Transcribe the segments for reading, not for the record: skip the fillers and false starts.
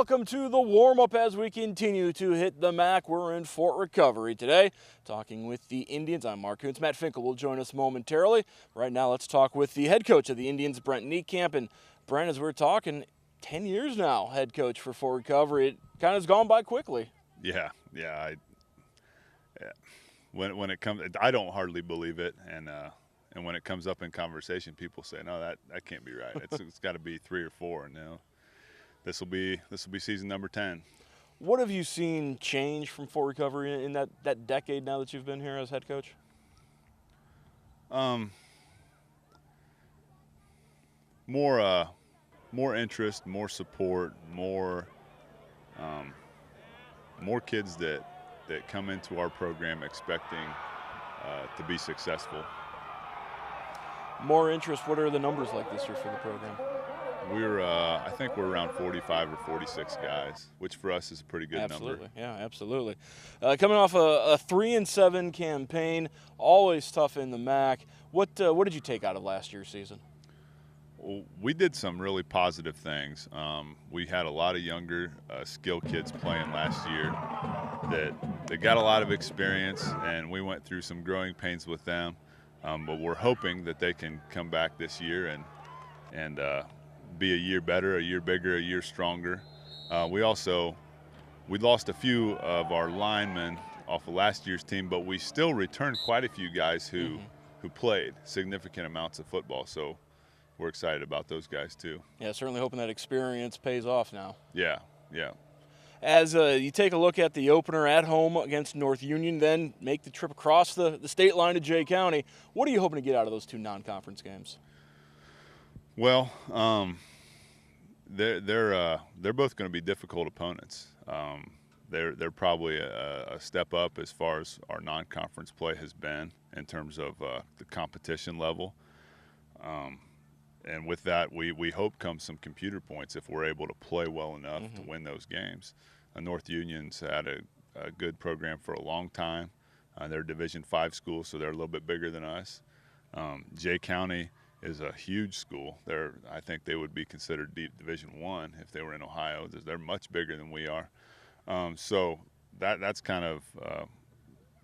Welcome to the warm-up as we continue to hit the MAC. We're in Fort Recovery today, talking with the Indians. I'm Mark Kuntz. Matt Finkel will join us momentarily. Right now, let's talk with the head coach of the Indians, Brent Niekamp. And Brent, as we're talking, 10 years now, head coach for Fort Recovery. It kind of has gone by quickly. Yeah. When it comes, I don't hardly believe it, and when it comes up in conversation, people say, "No, that can't be right. It's got to be 3 or 4." And now this will be season number 10. What have you seen change from Fort Recovery in that decade now that you've been here as head coach? More interest, more support, more kids that come into our program expecting to be successful. More interest. What are the numbers like this year for the program? I think we're around 45 or 46 guys, which for us is a pretty good number. Yeah, absolutely. Coming off a 3-7 campaign, always tough in the MAC. What did you take out of last year's season? Well, we did some really positive things. We had a lot of younger skill kids playing last year that got a lot of experience, and we went through some growing pains with them. But we're hoping that they can come back this year and be a year better, a year bigger, a year stronger. We lost a few of our linemen off of last year's team, but we still returned quite a few guys who played significant amounts of football. So we're excited about those guys too. Yeah, certainly hoping that experience pays off now. Yeah. As you take a look at the opener at home against North Union, then make the trip across the state line to Jay County, what are you hoping to get out of those two non-conference games? Well, they're both going to be difficult opponents. They're probably a step up as far as our non-conference play has been in terms of the competition level. And with that, we hope comes some computer points if we're able to play well enough to win those games. North Union's had a good program for a long time. They're a Division V school, so they're a little bit bigger than us. Jay County is a huge school. I think they would be considered Division I if they were in Ohio. They're much bigger than we are. So that's kind of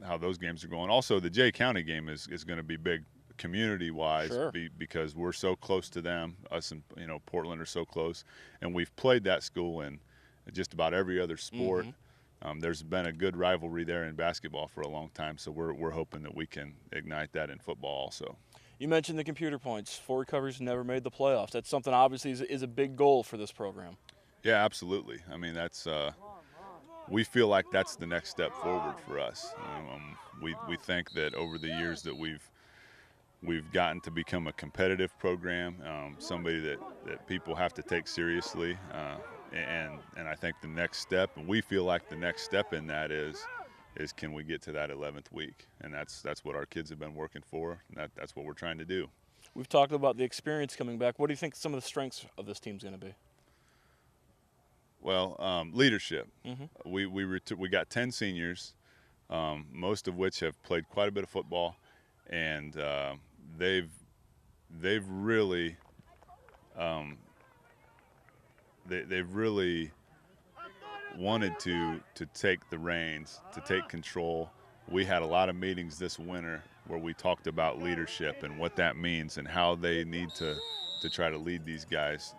how those games are going. Also, the Jay County game is going to be big community-wise, sure. Because we're so close to them. Us and Portland are so close, and we've played that school in just about every other sport. There's been a good rivalry there in basketball for a long time, so we're hoping that we can ignite that in football also. You mentioned the computer points. Fort Recovery's never made the playoffs. That's something obviously is a big goal for this program. Yeah, absolutely. I mean, that's we feel like that's the next step forward for us. We think that over the years that we've gotten to become a competitive program, somebody that people have to take seriously, and I think the next step, and we feel like the next step in that is can we get to that 11th week, and that's what our kids have been working for, and that's what we're trying to do. We've talked about the experience coming back. What do you think some of the strengths of this team's going to be? Well, leadership. We got 10 seniors, most of which have played quite a bit of football, and they've really wanted to take the reins, to take control. We had a lot of meetings this winter where we talked about leadership and what that means and how they need to try to lead these guys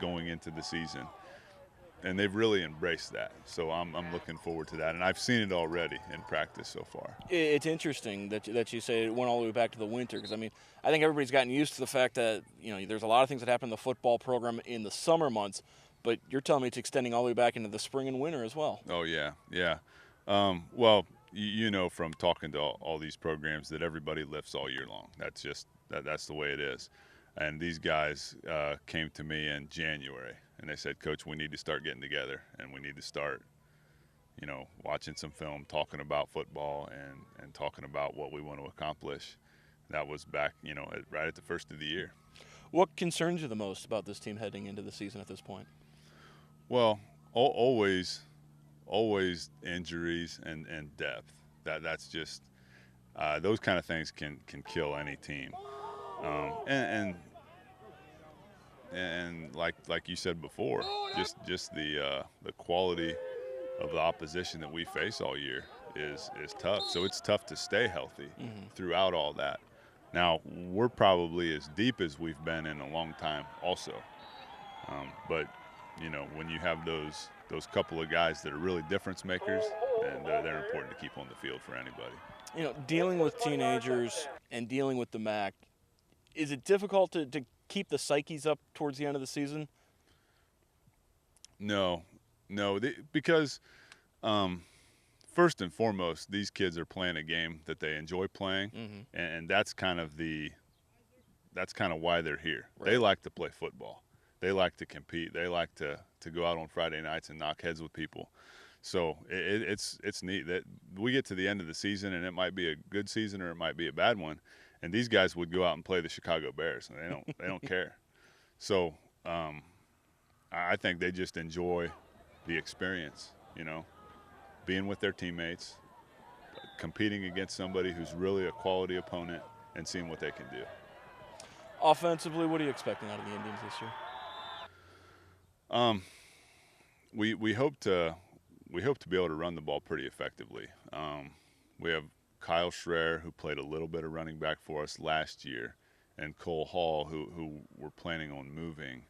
going into the season. And they've really embraced that. So I'm looking forward to that. And I've seen it already in practice so far. It's interesting that you say it went all the way back to the winter, because, I mean, I think everybody's gotten used to the fact that, there's a lot of things that happen in the football program in the summer months, but you're telling me it's extending all the way back into the spring and winter as well. Oh, yeah. Well, from talking to all these programs that everybody lifts all year long. That's just that's the way it is. And these guys came to me in January, and they said, "Coach, we need to start getting together, and we need to start, watching some film, talking about football, and talking about what we want to accomplish." That was back, right at the first of the year. What concerns you the most about this team heading into the season at this point? Well, always injuries and depth. That's just those kind of things can kill any team. And and like you said before, just the quality of the opposition that we face all year is tough. So it's tough to stay healthy throughout all that. Now, we're probably as deep as we've been in a long time also. But, when you have those couple of guys that are really difference makers, and they're important to keep on the field for anybody. Dealing with teenagers and dealing with the MAC, is it difficult to keep the psyches up towards the end of the season? No, because first and foremost, these kids are playing a game that they enjoy playing, and that's kind of why they're here. Right. They like to play football. They like to compete. They like to go out on Friday nights and knock heads with people. So it's neat that we get to the end of the season, and it might be a good season or it might be a bad one, and these guys would go out and play the Chicago Bears, and they don't care. So I think they just enjoy the experience, being with their teammates, competing against somebody who's really a quality opponent, and seeing what they can do. Offensively, what are you expecting out of the Indians this year? We hope to be able to run the ball pretty effectively. We have Kyle Schreier, who played a little bit of running back for us last year, and Cole Hall, who we're planning on moving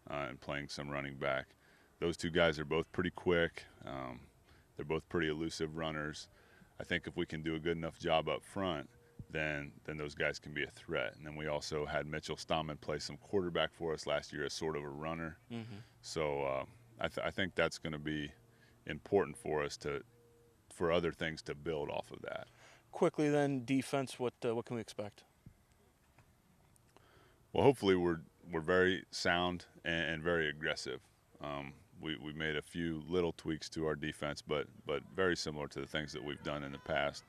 and playing some running back. Those two guys are both pretty quick. They're both pretty elusive runners. I think if we can do a good enough job up front, then those guys can be a threat. And then we also had Mitchell Stammen play some quarterback for us last year as sort of a runner. So I think that's going to be important for us for other things to build off of that. Quickly then, defense, what can we expect? Well, hopefully we're very sound and very aggressive. We made a few little tweaks to our defense, but very similar to the things that we've done in the past.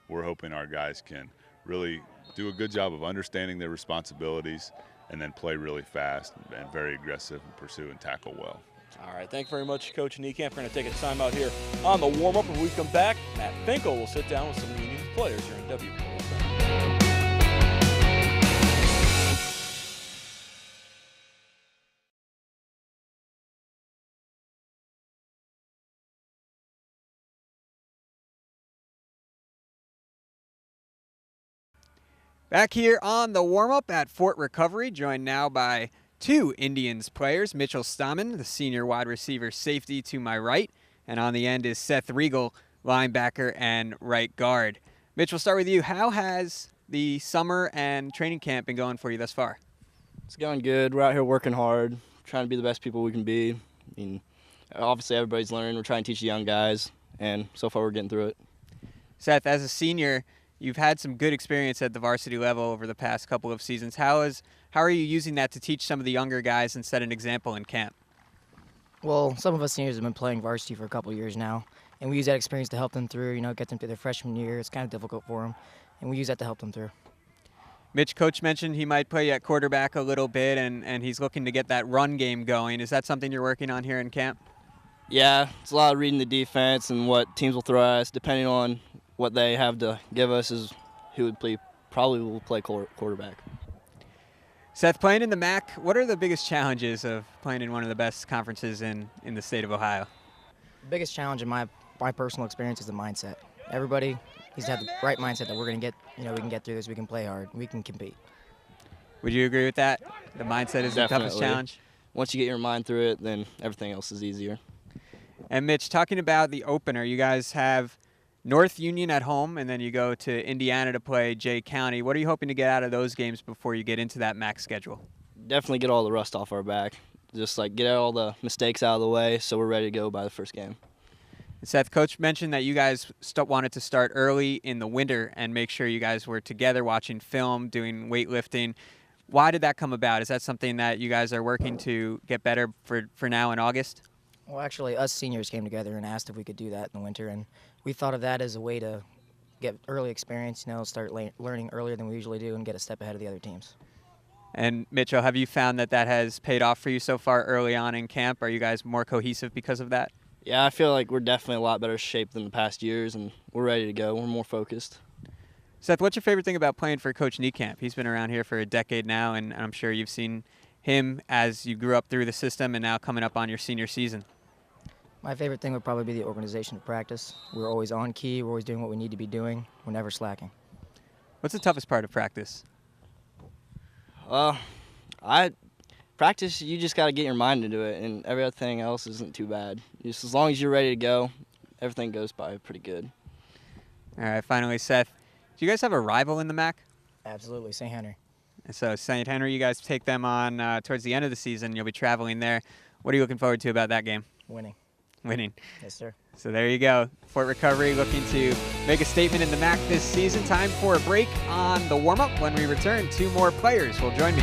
We're hoping our guys can really do a good job of understanding their responsibilities and then play really fast and very aggressive and pursue and tackle well. All right, thank you very much, Coach Niekamp. We're going to take a time out here on the warm-up. When we come back, Matt Finkel will sit down with some of the Indians players here in WPLF. Back here on the warm-up at Fort Recovery, joined now by two Indians players, Mitchell Stammen, the senior wide receiver safety to my right, and on the end is Seth Riegel, linebacker and right guard. Mitch, we'll start with you. How has the summer and training camp been going for you thus far? It's going good. We're out here working hard, trying to be the best people we can be. Obviously everybody's learning. We're trying to teach the young guys, and so far we're getting through it. Seth, as a senior, you've had some good experience at the varsity level over the past couple of seasons. How are you using that to teach some of the younger guys and set an example in camp? Well, some of us seniors have been playing varsity for a couple of years now, and we use that experience to help them through, get them through their freshman year. It's kind of difficult for them, and we use that to help them through. Mitch, Coach mentioned he might play at quarterback a little bit, and he's looking to get that run game going. Is that something you're working on here in camp? Yeah, it's a lot of reading the defense and what teams will throw at us. Depending on what they have to give us is who would probably will play quarterback. Seth, playing in the MAC, what are the biggest challenges of playing in one of the best conferences in the state of Ohio? The biggest challenge in my personal experience is the mindset. Everybody needs to have the right mindset that we're going to get, we can get through this, we can play hard, we can compete. Would you agree with that? The mindset is Definitely. The toughest challenge? Once you get your mind through it, then everything else is easier. And Mitch, talking about the opener, you guys have North Union at home, and then you go to Indiana to play Jay County. What are you hoping to get out of those games before you get into that MAC schedule? Definitely get all the rust off our back. Just get all the mistakes out of the way so we're ready to go by the first game. Seth, Coach mentioned that you guys wanted to start early in the winter and make sure you guys were together watching film, doing weightlifting. Why did that come about? Is that something that you guys are working to get better for now in August? Well, actually, us seniors came together and asked if we could do that in the winter, and we thought of that as a way to get early experience, start learning earlier than we usually do and get a step ahead of the other teams. And Mitchell, have you found that has paid off for you so far early on in camp? Are you guys more cohesive because of that? Yeah, I feel like we're definitely a lot better shape than the past years, and we're ready to go. We're more focused. Seth, what's your favorite thing about playing for Coach Niekamp? He's been around here for a decade now, and I'm sure you've seen him as you grew up through the system and now coming up on your senior season? My favorite thing would probably be the organization of practice. We're always on key. We're always doing what we need to be doing. We're never slacking. What's the toughest part of practice? Practice, you just got to get your mind into it, and everything else isn't too bad. Just as long as you're ready to go, everything goes by pretty good. All right, finally, Seth, do you guys have a rival in the MAC? Absolutely, St. Henry. So St. Henry, you guys take them on towards the end of the season. You'll be traveling there. What are you looking forward to about that game? Winning. Winning. Yes, sir. So there you go. Fort Recovery looking to make a statement in the MAC this season. Time for a break on the warm-up. When we return, 2 more players will join me.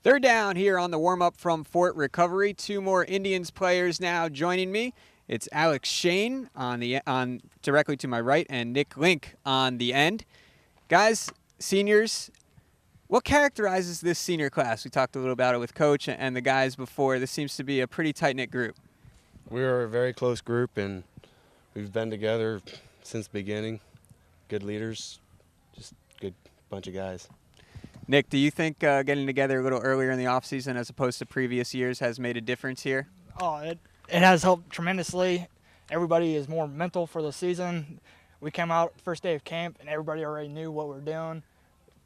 Third down here on the warm-up from Fort Recovery. 2 more Indians players now joining me. It's Alex Shane on directly to my right and Nick Link on the end. Guys, seniors, what characterizes this senior class? We talked a little about it with Coach and the guys before. This seems to be a pretty tight-knit group. We are a very close group, and we've been together since the beginning. Good leaders, just good bunch of guys. Nick, do you think getting together a little earlier in the offseason as opposed to previous years has made a difference here? Oh, it has helped tremendously. Everybody is more mental for the season. We came out first day of camp, and everybody already knew what we were doing.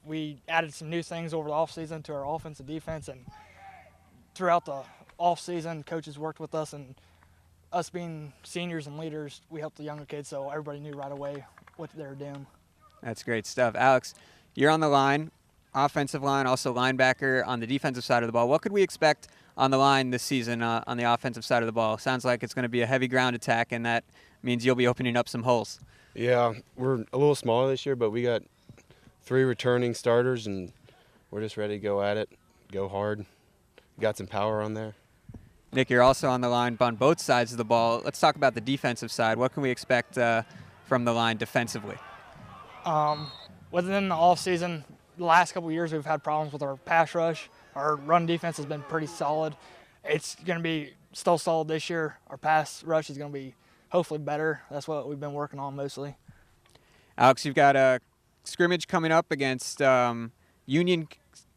We added some new things over the offseason to our offense and defense, and throughout the offseason, coaches worked with us, and us being seniors and leaders, we helped the younger kids, so everybody knew right away what they were doing. That's great stuff. Alex, you're on the line. Offensive line, also linebacker on the defensive side of the ball. What could we expect on the line this season on the offensive side of the ball? Sounds like it's going to be a heavy ground attack, and that means you'll be opening up some holes. Yeah, we're a little smaller this year, but we got 3 returning starters, and we're just ready to go at it, go hard. Got some power on there. Nick, you're also on the line on both sides of the ball. Let's talk about the defensive side. What can we expect from the line defensively? Within the offseason, the last couple of years we've had problems with our pass rush. Our run defense has been pretty solid. It's going to be still solid this year. Our pass rush is going to be hopefully better. That's what we've been working on mostly. Alex, you've got a scrimmage coming up against Union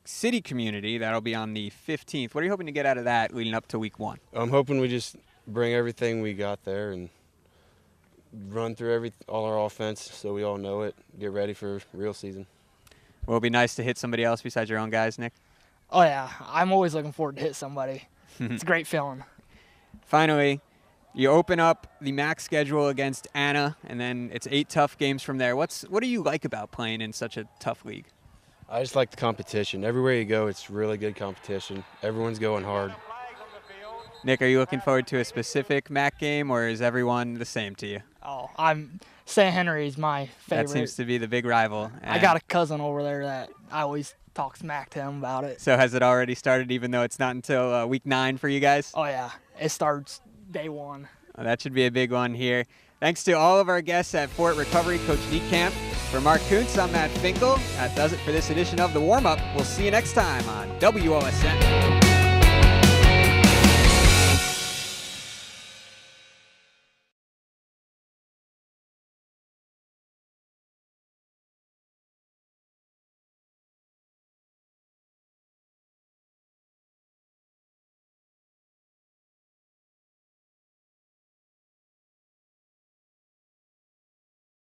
City Community. That'll be on the 15th. What are you hoping to get out of that leading up to week 1? I'm hoping we just bring everything we got there and run through all our offense so we all know it, get ready for real season. Will it be nice to hit somebody else besides your own guys, Nick? Oh, yeah. I'm always looking forward to hit somebody. It's a great feeling. Finally, you open up the MAC schedule against Anna, and then it's 8 tough games from there. What do you like about playing in such a tough league? I just like the competition. Everywhere you go, it's really good competition. Everyone's going hard. Nick, are you looking forward to a specific MAC game, or is everyone the same to you? Oh, St. Henry's my favorite. That seems to be the big rival. I got a cousin over there that I always talk smack to him about it. So has it already started, even though it's not until week 9 for you guys? Oh, yeah. It starts day 1. Well, that should be a big one here. Thanks to all of our guests at Fort Recovery, Coach Niekamp. For Mark Kuntz, I'm Matt Finkel. That does it for this edition of The Warm-Up. We'll see you next time on WOSN.